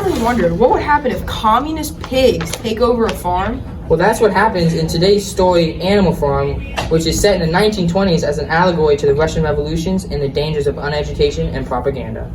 always wondered, what would happen if communist pigs take over a farm? Well, that's what happens in today's story, Animal Farm, which is set in the 1920s as an allegory to the Russian revolutions and the dangers of uneducation and propaganda.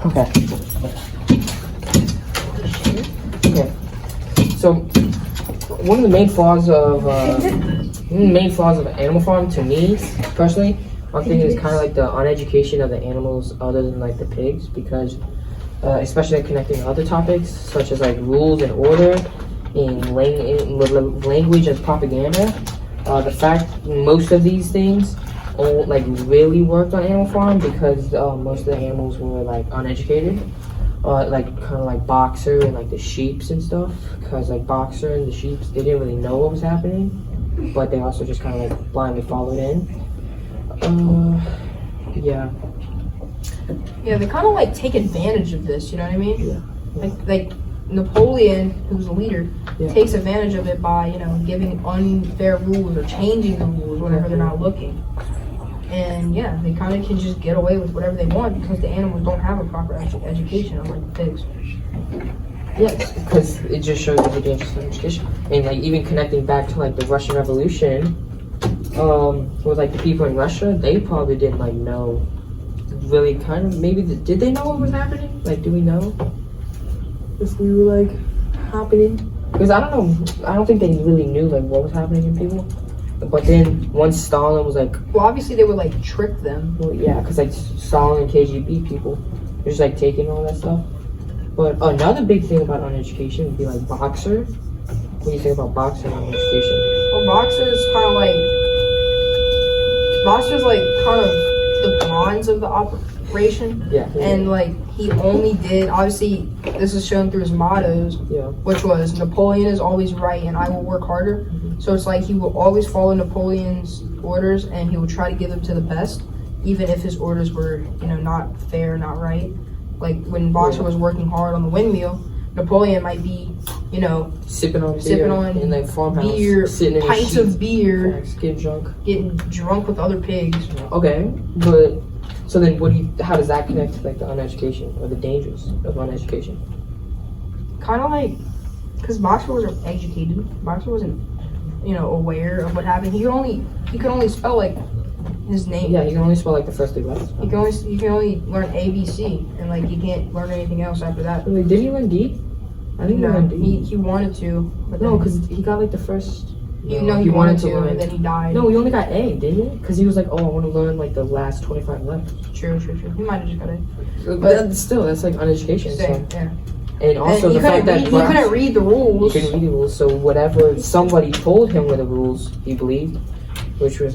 Okay. So, one of the main flaws of Animal Farm, to me personally, I'm thinking is kind of like the uneducation of the animals, other than like the pigs, because especially like, connecting to other topics such as like rules and order, in language and propaganda. The fact most of these things like really worked on Animal Farm because most of the animals were like uneducated, like kind of like Boxer and like the sheeps and stuff, because like Boxer and the sheeps, they didn't really know what was happening, but they also just kind of like blindly followed in. Yeah, they kind of like take advantage of this, you know what I mean? Yeah. Like Napoleon, who's the leader, takes advantage of it by, giving unfair rules or changing the rules whenever they're not looking. And they kind of can just get away with whatever they want because the animals don't have a proper education, unlike the pigs. Yeah, because it just shows the dangers of education. And like even connecting back to like the Russian Revolution, with like the people in Russia, they probably didn't like know, really kind of, maybe, did they know what was happening? Like, do we know if we were like happening? Because I don't know, I don't think they really knew like what was happening in people. But then once Stalin was like, well, obviously they would like trick them. Well, yeah, because like Stalin and KGB people, they're just like taking all that stuff. But another big thing about uneducation would be like Boxer. What do you think about Boxer and uneducation? Well, Boxer's like kind of the bronze of the operation. Yeah. And like he only did, obviously this is shown through his mottos, which was Napoleon is always right and I will work harder. Mm-hmm. So it's like he will always follow Napoleon's orders and he will try to give them to the best, even if his orders were, not fair, not right. Like when Boxer was working hard on the windmill, Napoleon might be, sipping on in the farmhouse, beer, sitting in pints of beer, getting drunk with other pigs. Okay, but so then how does that connect to like the uneducation or the dangers of uneducation? Kind of like, because Boxer wasn't educated. Boxer wasn't, aware of what happened. He could only spell like his name. Yeah, he can only spell like the first three letters. You can only learn ABC, and like you can't learn anything else after that. Wait, did he learn D? I think no, he learned D. He wanted to, but no, because he got like the first. He wanted to learn, and then he died. No, he only got A, didn't he? Because he was like, oh, I want to learn like the last 25 letters. True. He might have just got A. But still, that's like uneducation. Yeah. And also the fact that he couldn't read the rules. He couldn't read the rules, so whatever somebody told him were the rules, he believed, which was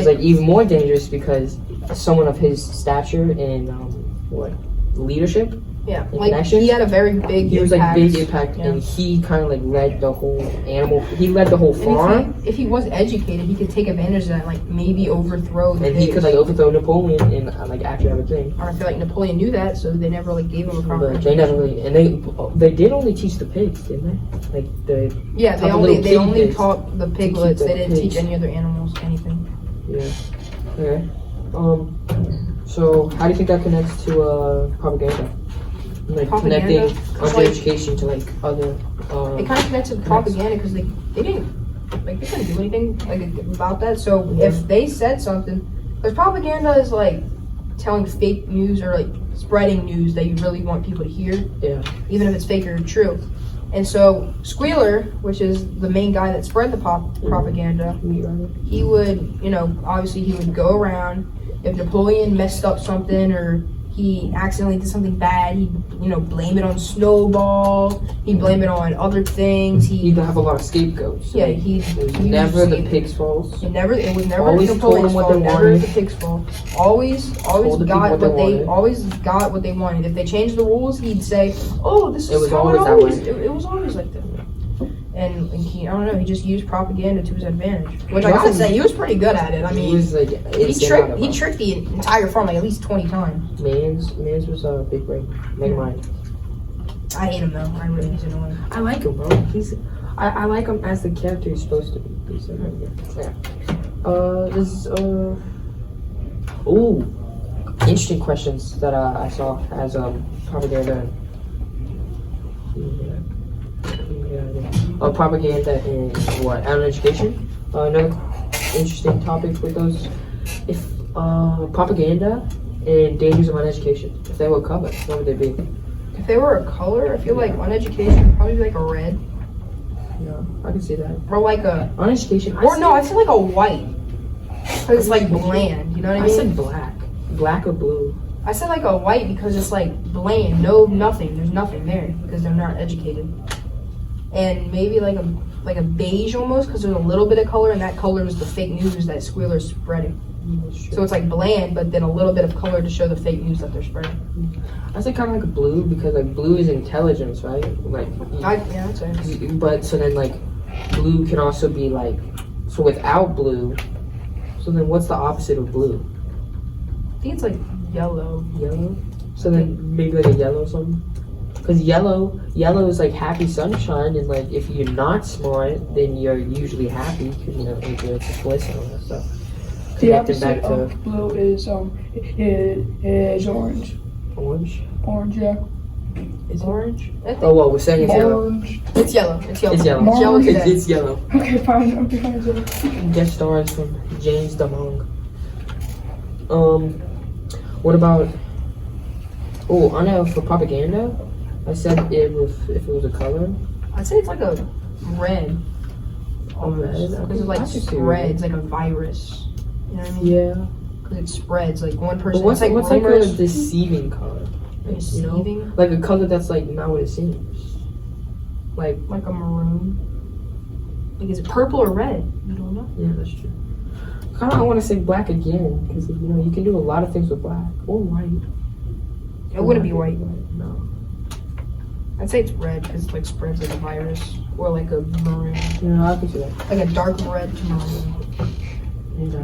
like even more dangerous because someone of his stature and leadership. Yeah, like he had a very big impact. He was like big impact, and he kind of like led the whole he led the whole farm. If he was educated, he could take advantage of that, like maybe overthrow the pigs. He could like overthrow Napoleon and like actually have a thing. I feel like Napoleon knew that, so they never like gave him a proper education. They never really, and they did only teach the pigs, didn't they? Like they only taught the piglets. They didn't teach any other animals anything. Yeah. Okay. So how do you think that connects to propaganda? Like connecting education to like other. It kind of connects to propaganda because they couldn't do anything like about that. So if they said something, because propaganda is like telling fake news or like spreading news that you really want people to hear. Yeah. Even if it's fake or true. And so Squealer, which is the main guy that spread the propaganda, he would, obviously he would go around. If Napoleon messed up something or he accidentally did something bad, he'd, blame it on Snowball. He'd blame it on other things. He'd have a lot of scapegoats. Yeah, it was never the pig's fault. It was never always Napoleon's what fault. they Never wanted. the pig's fault. Always got what they wanted. If they changed the rules, he'd say, "Oh, this is how it always." It was always like that. And he, I don't know, he just used propaganda to his advantage. Which I gotta say, he was pretty good at it. I mean, he was like he tricked the entire farm like at least 20 times. Mans was a big brain. Never mind. I hate him though. I really he's annoying. I like him, bro. I like him as the character he's supposed to be. Interesting questions that I saw as propaganda. Propaganda in what? Out of education. Another interesting topic with those. If propaganda and dangers of uneducation, if they were covered, what would they be? If they were a color, I feel like uneducation would probably be like a red. Yeah, I can see that. Or like a uneducation. I feel like a white. Because it's like bland, you know what I mean? I said black. Black or blue. I said like a white because it's like bland, nothing. There's nothing there because they're not educated. And maybe like a beige almost because there's a little bit of color, and that color is the fake news that Squealer's spreading. So it's like bland, but then a little bit of color to show the fake news that they're spreading. I say kind of like blue because like blue is intelligence, right? Like yeah, that's it. But so then like blue can also be like so without blue. So then what's the opposite of blue? I think it's like yellow. Yellow. So then maybe like a yellow or something. Because yellow is like happy sunshine, and like if you're not smart, then you're usually happy because it's bliss and all that stuff. The opposite of blue is orange. Orange? Orange, yeah. Is orange? Oh well, we're saying it's orange. yellow. It's yellow. It's yellow. It's yellow. It's yellow today. It's yellow. Okay, fine. Guest stars from James Damong. What about? I know for propaganda. I said if it was a color. I'd say it's like a red. Red? Because it like spreads like a virus. You know what I mean? Yeah. Because it spreads like one person. But what's like a rumors. deceiving color? Deceiving? Like a color that's like not what it seems. Like a maroon. Like is it purple or red? You don't know. Yeah, that's true. Kind of I want to say black again because you can do a lot of things with black or white. It wouldn't be white. No. I'd say it's red because it like spreads like a virus or like a maroon. Yeah, I can see that. Like a dark red to maroon. Yeah.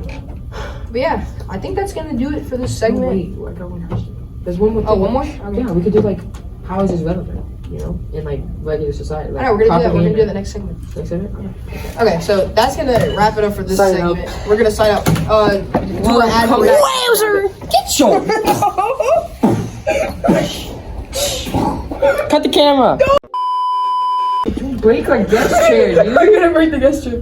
But yeah, I think that's gonna do it for this segment. Wait, I got one question. There's one more thing. Oh, one more? Okay. Yeah, we could do like how is this relevant? In like regular society. Like, I know, we're gonna do that. We're gonna do that next segment. Next segment? Yeah. Okay, so that's gonna wrap it up for this Sign segment. up. We're gonna sign up. Wowzer! Get your cut the camera. Don't break our guest chair, dude. I'm gonna break the guest chair.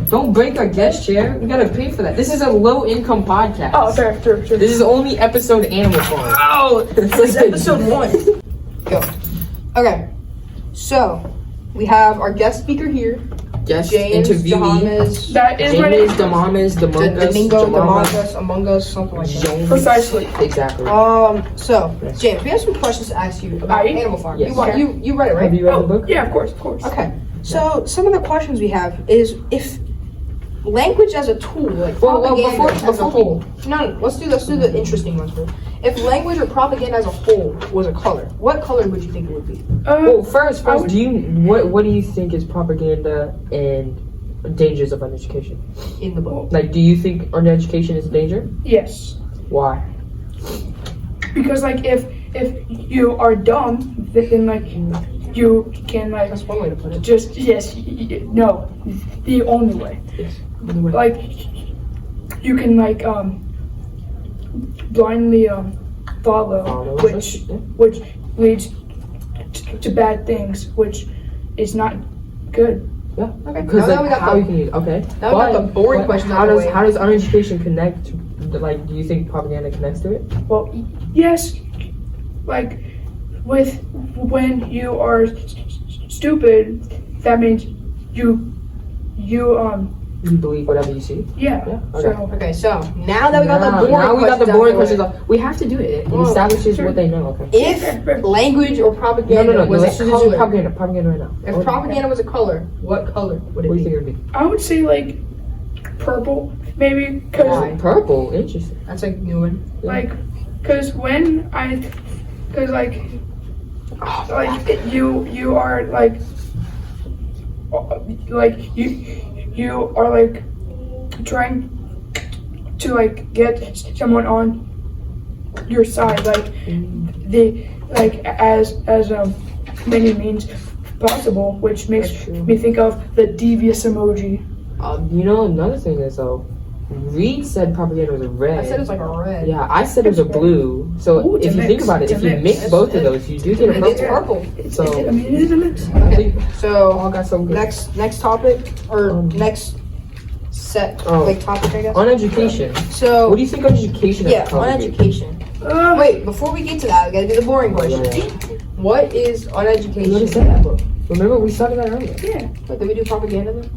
Don't break our guest chair. We gotta pay for that. This is a low-income podcast. Oh, fair. This is only episode Animal Farm. Oh, this is episode 1. Go. Okay, so we have our guest speaker here, Guest James interviewee. Damas. That is my name. James Damas, Domingo, Among Us, something like that. Jones. Precisely. Exactly. So James, we have some questions to ask you about Animal Farm. Yes. You read it, right? Have you read the book? Yeah, of course. Okay. So some of the questions we have is if language as a tool, like Well, propaganda as a before whole. No, let's do the interesting ones first. If language or propaganda as a whole was a color, what color would you think it would be? Well, first, what do you think is propaganda and dangers of uneducation? In the book. Like, do you think uneducation is a danger? Yes. Why? Because like if you are dumb, then like you can like That's one way to put it. no, the only way. Yes. Like you can like blindly follow, which leads to bad things, which is not good. Yeah. Okay. Because Now we got how the- you can use okay. Now we got the boring question out of the way. How does uneducation connect to, like, do you think propaganda connects to it? Well, yes, like when you are stupid, that means you You believe whatever you see. yeah. Okay. So Okay, so now that we got the boring now we got the questions boring out of the questions way, off. We have to do it. It Oh, establishes sure. what they know. Okay. if language or propaganda No. was Let's a just do color, propaganda. Propaganda right now. if propaganda was a color, what color would it Oh, What do you be? think it would be? I would say like purple, maybe, Why? cause Purple. Interesting. That's a new one. like, cause when cause like you are like you are like trying to like get someone on your side, like the like as many means possible, which makes That's true. me think of the devious emoji. You know, another thing is though, Reid said propaganda was a red. I said it's like a red. Yeah, I said it was a blue. So Ooh, it's if a you mix. think about it, It's if a you mix. mix both of those, you do get a It's purple. purple. So I mean, it is a mix. I think So all got some good. next topic or Um, next set Oh. like topic, I guess. On education. So What do you think on education? yeah, on education. Wait, before we get to that, we gotta do the boring question. What is on You already education? said that, bro. Remember we started that earlier. Yeah, Wait, did we do propaganda then?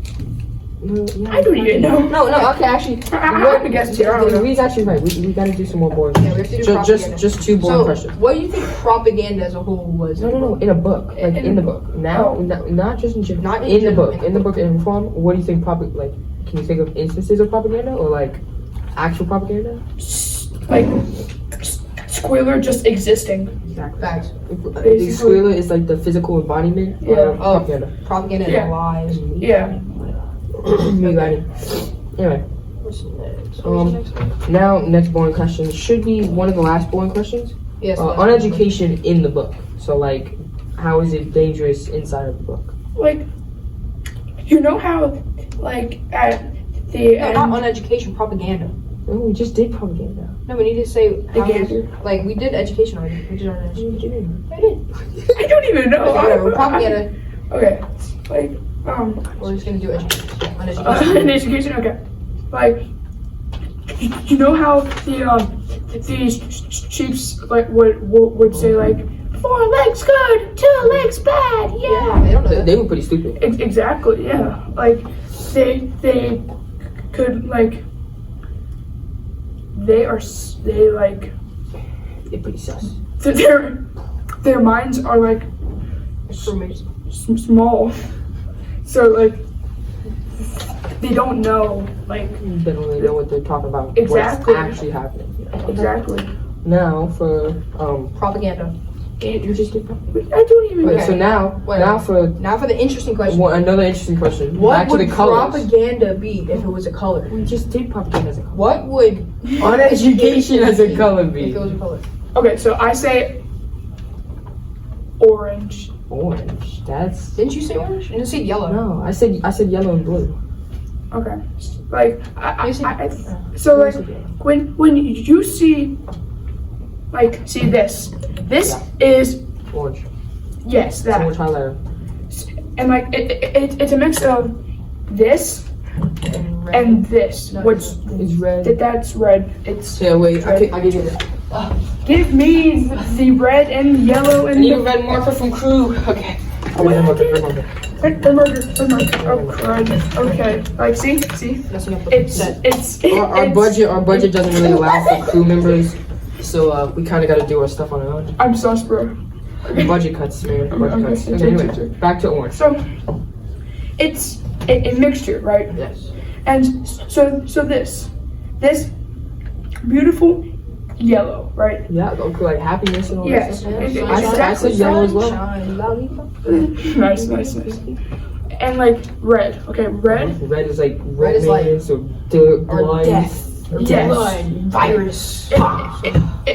No, yeah, I don't even know. No. Okay, actually, I guess too. I don't know. Reid's actually right. We gotta do some more boring. Yeah, we have to do propaganda. Just two boring So, questions. what do you think propaganda as a whole was? No. In a book, like in the book. Now, Oh. not just in general. Not in in the general, book. In the book in form. What do you think? Like, can you think of instances of propaganda or like actual propaganda? Like Squealer just existing. Facts. The squealer is like the physical embodiment Yeah. of Oh. propaganda. Propaganda Yeah. and lies. Yeah. Me writing. Anyway, What's next? now next boring question should be one of the last boring questions. Yes. On education in the book. So like, how is it dangerous inside of the book? Like, you know how, like, at the No, end, not on education. Propaganda. No, we just did propaganda. No, we need to say They how gave is- like we did education already. We did on education. I did. I don't even know. Okay, whatever. Propaganda. Okay, like, We're just gonna do education. On education. in education, okay. Like, you know how these sheeps like would say like 4 legs good, 2 legs bad, yeah. They don't know that. They were pretty stupid. Exactly, yeah. Like they could like they like They're pretty sus. their minds are like Information. small, so like they don't know like They don't really know what they're talking about. Exactly. What's actually happening. exactly. Now for Propaganda. you just did propaganda. I don't even Okay, know. so now Whatever. for Now for the interesting question. another interesting question. What Back to would the colors. propaganda be if it was a color? We just did propaganda as a color. What would On education as a color if be? it was a color? Okay, so I say orange. Orange. That's Didn't you say orange? You didn't say yellow. no. I said yellow and blue. Okay, like You said- so like when you see this is Orange. yes that. Orange highlighter. And like it's a mix of this And red. and this, No, which It's red. that's red. It's Yeah, wait. I give you that. give me the red and the yellow and the red marker from crew. Okay. Oh wait, red marker. red marker. Oh crud. Okay, like see, Messing up the it's set. Our budget doesn't really allow for crew members, so we kind of got to do our stuff on our own. I'm sus, bro. Budget cuts, man. Budget Okay, cuts. okay, Okay, anyway, okay. back to orange. So it's a mixture, right? Yes. And so this beautiful yellow, right? Yeah, okay, like happiness and all Yes. that It- stuff. it- I said yellow as well. Sunshine, lollipop. Nice. And like red, okay, red. Red is like Red is like- romance or dirt, Or blood. death. Or Yes. blood. Virus.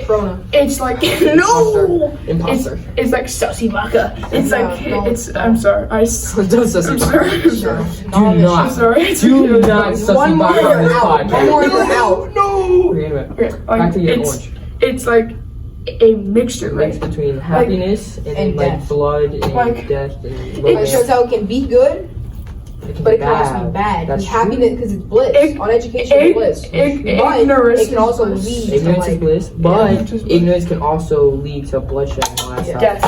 Corona. It's like no. Imposter. It's like sussy vodka. It's No, like no. it's. I'm sorry. Don't sussy I'm vodka. sorry. I'm sorry. Do I'm not. sorry. Do not sussy One more vodka on this you're out. One podcast. more you're out. No. Okay, anyway, Okay, back like, to your orange. it's like a mixture, Mix right? between happiness and and like death. blood and Like, death and It romance. shows how it can be good but it can also be bad. That's Happiness, because it's bliss. On education is bliss. But it can also lead to ignorance is bliss, but Yeah. ignorance can also lead to bloodshed and all that stuff. Yes.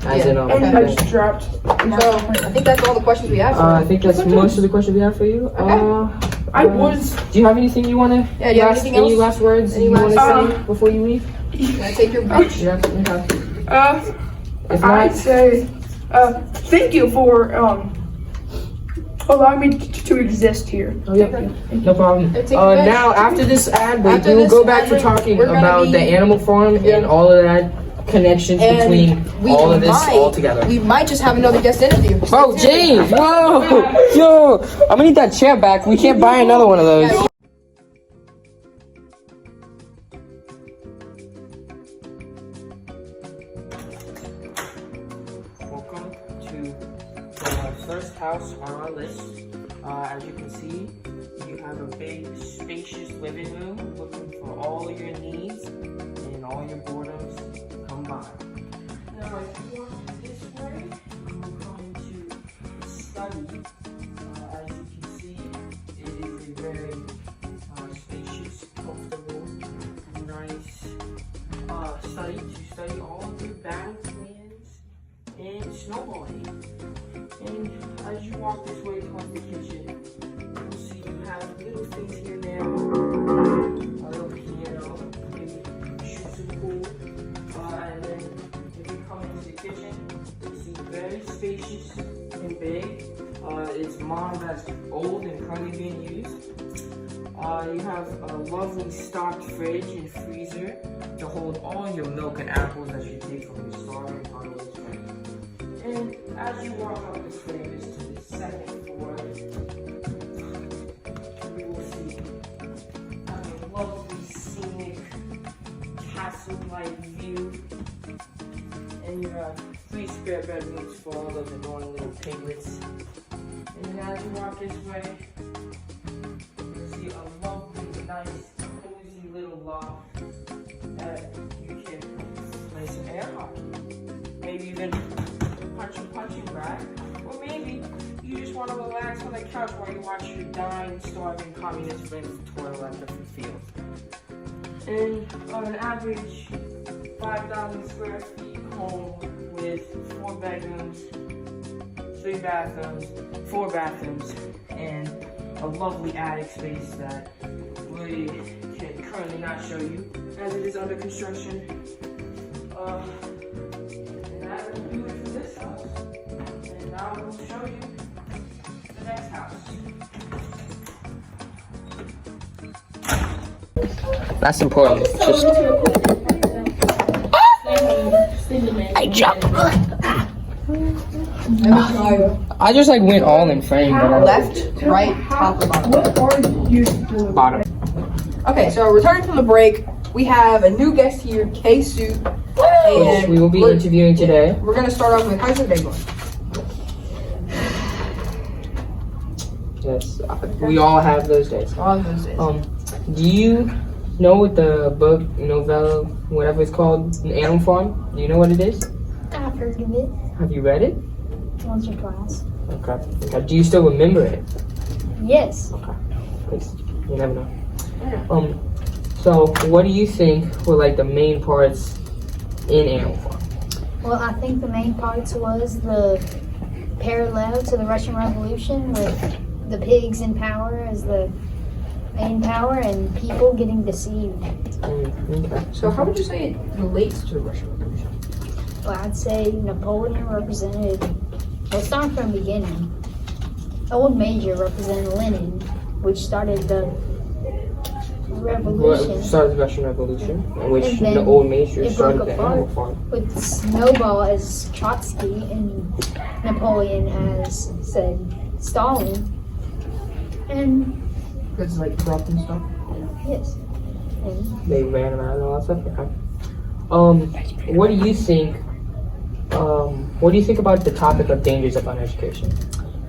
As in, And I just dropped. So I think that's all the questions we have. I think that's most of the questions we have for you. I was. Do you have anything you want to? Yeah, do you have anything else? Any last words Any you want to last- say before you leave? Can I take your bench? Yeah. Okay. If I'd not, say, thank you for allowing me to exist here. oh, yeah, no problem. Take your bench. Now after this ad break, After we will this go back ad to break, talking we're gonna about be- the animal farm and all of that connections And between we all of this might- all together. We might just have another guest interview. Bro, James, whoa, yo, I'm gonna need that chair back. We can't buy another one of those. Welcome to the first house on our list. As you can see, you have a big, spacious living room looking for all your needs and all your boredoms combined. Now, if you walk this way, you will come into the study. As you can see, it is a very spacious, comfortable, nice study to study all of your battle plans and snowballing. And as you walk this way towards the kitchen, you'll see you have little things here and there. A little piano, maybe shoots in the pool. And then if you come into the kitchen, you'll see very spacious and big. It's modeled as old and currently being used. You have a lovely stocked fridge and freezer to hold all your milk and apples that you take from your store and on the way. And as you walk up the stairs to the second floor, you will see a lovely scenic castle-like view. And you have 3 spare bedrooms for all those annoying little piglets. And then as you walk this way, you'll see a lovely, nice, cozy little loft that you can play some air hockey. Maybe even punching bag, or maybe you just want to relax on the couch while you watch your dying, starving communist friends toil at the field. And on an average 5,000 square feet home with 4 bedrooms, 3 bathrooms, 4 bathrooms, and a lovely attic space that we can currently not show you as it is under construction. And that will do it for this house. And now we'll show you the next house. That's important. I jumped. I just like went all in frame, but I Left, right, top, and bottom. What are you doing? bottom. Okay, so returning from the break, we have a new guest here, K-Su. Which we will be interviewing today. We're gonna start off with, how's your day going? Yes, we all have those days. All of those days. Do you know what the book, novella, whatever it's called, Animal Farm? Do you know what it is? I've heard of it Have you read it? once or twice. Okay. Do you still remember it? Yes. Okay. 'Cause you never know. So what do you think were like the main parts in Animal Farm? Well, I think the main parts was the parallel to the Russian Revolution with the pigs in power as the main power and people getting deceived. Okay. So how would you say it relates to the Russian Revolution? Well, I'd say Napoleon represented, well, starting from the beginning, Old Major represented Lenin, which started the revolution. What started the Russian Revolution, in which And then the old major it started broke the apart. Animal Farm. With Snowball as Trotsky and Napoleon as, said, Stalin. And, Because it's like corrupt and stuff. yes. And They ran him out and all that stuff. Okay. What do you think? What do you think about the topic of dangers of uneducation?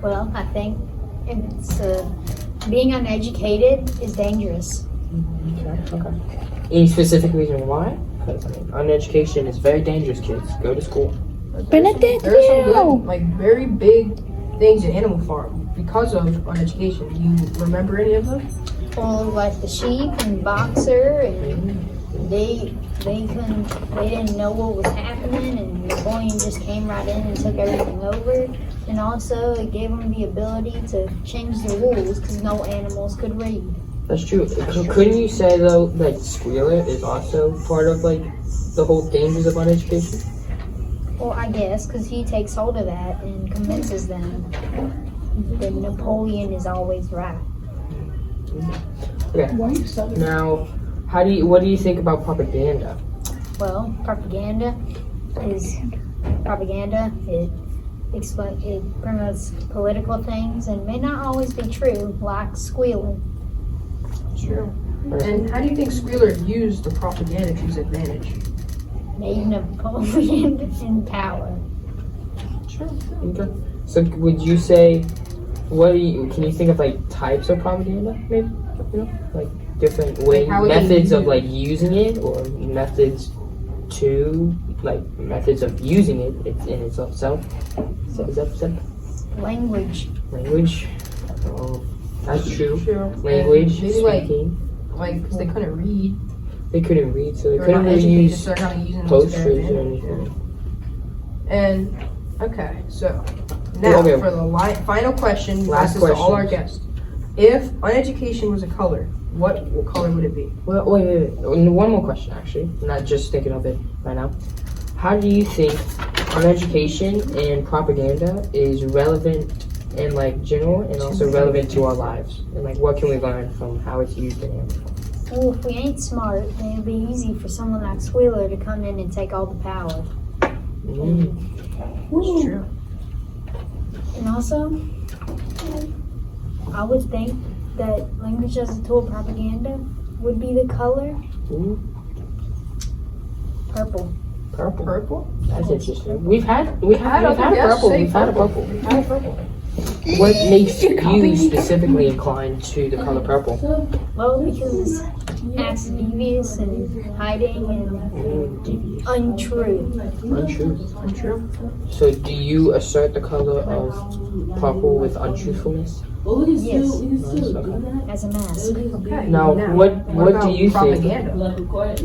well, I think it's, being uneducated is dangerous. Okay. Any specific reason why? Because uneducation is very dangerous. Kids, go to school. There are some good, like very big things in Animal Farm because of uneducation. Do you remember any of them? Well, like the sheep and boxer, and they didn't know what was happening, and Napoleon just came right in and took everything over. And also, it gave them the ability to change the rules because no animals could read. That's true. Couldn't you say though that Squealer is also part of like the whole dangers of uneducation? Well, I guess because he takes hold of that and convinces them that Napoleon is always right. Okay. Now, what do you think about propaganda? Well, propaganda. It promotes political things and may not always be true, like squealing. True. And how do you think Squealer used the propaganda to his advantage? Made Napoleon in power. Sure. Okay. So, would you say, can you think of like types of propaganda, maybe? You know, like different methods of like using it, or methods of using it in itself. So is that said? Language. That's true. And Language, maybe speaking. like, because they couldn't read. They couldn't read, so they They were couldn't not really educated, use so they're kind of using posters those to their or advantage. anything. And okay, so now Okay. for the final question, we Last ask this to all our questions. guests. If uneducation was a color, what color would it be? Well, wait. One more question, actually. I'm not just thinking of it right now. How do you think uneducation and propaganda is relevant in like general and also relevant to our lives? And like, what can we learn from how it's used in animals? Well, if we ain't smart, then it'd be easy for someone like Squealer to come in and take all the power. It's true. And also, I would think that language as a tool of propaganda would be the color purple. Purple? That's interesting. We've had purple. We've had a purple. What makes you specifically inclined to the color purple? Well, because acts devious and hiding and untrue. Untrue. So do you assert the color of purple with untruthfulness? Yes, Okay. as a mask. Okay. Now, what about do you think? propaganda?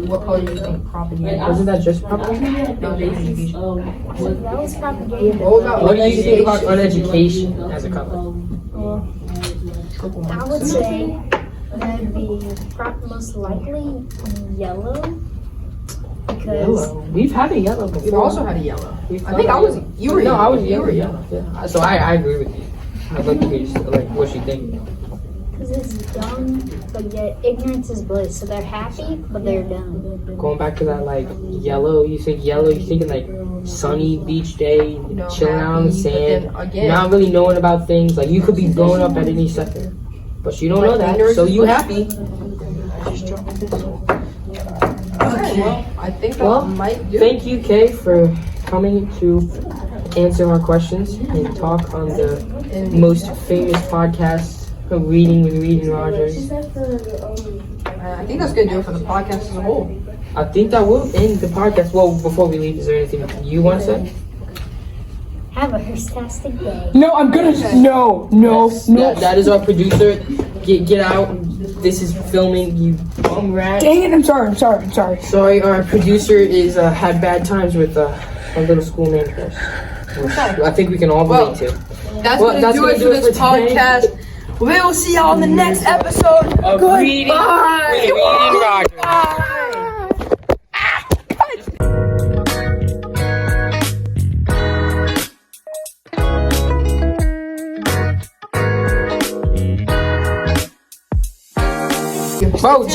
What color do you think propaganda? Wasn't that just purple? No, education. That was propaganda. What do you think about uneducation as a color? Well, I would say that would be most likely yellow. Because We've had a yellow before. We've also had a yellow. I think I was. You were. No, yellow. I was You were yellow. Yeah. So I agree with you. I'd like to hear like what you think. Because it's dumb, but yet ignorance is bliss. So they're happy, but they're dumb. Going back to that like yellow, you think yellow, you're thinking like sunny beach day, chilling out on the happy, but sand, then again- not really knowing about things. Like you could be blown up at any second, but you don't know that, ignorance so is you bliss. happy. Okay. Well, I think that might do. Thank you, Kay, for coming to answer our questions and talk on the most famous podcast, Reading with Reid and Rogers. I think that's gonna do it for the podcast as a whole. I think that will end the podcast. Well, before we leave, is there anything you want to say? Have a fantastic day. No, I'm gonna. No. That is our producer. Get out. This is filming, you bum rat. Dang it! I'm sorry. Sorry, our producer is had bad times with a little school named Chris. Which I think we can all relate to. That's gonna do it for this today. podcast. We will see y'all in the next episode. Of Reading with Reid and Rogers. Bro,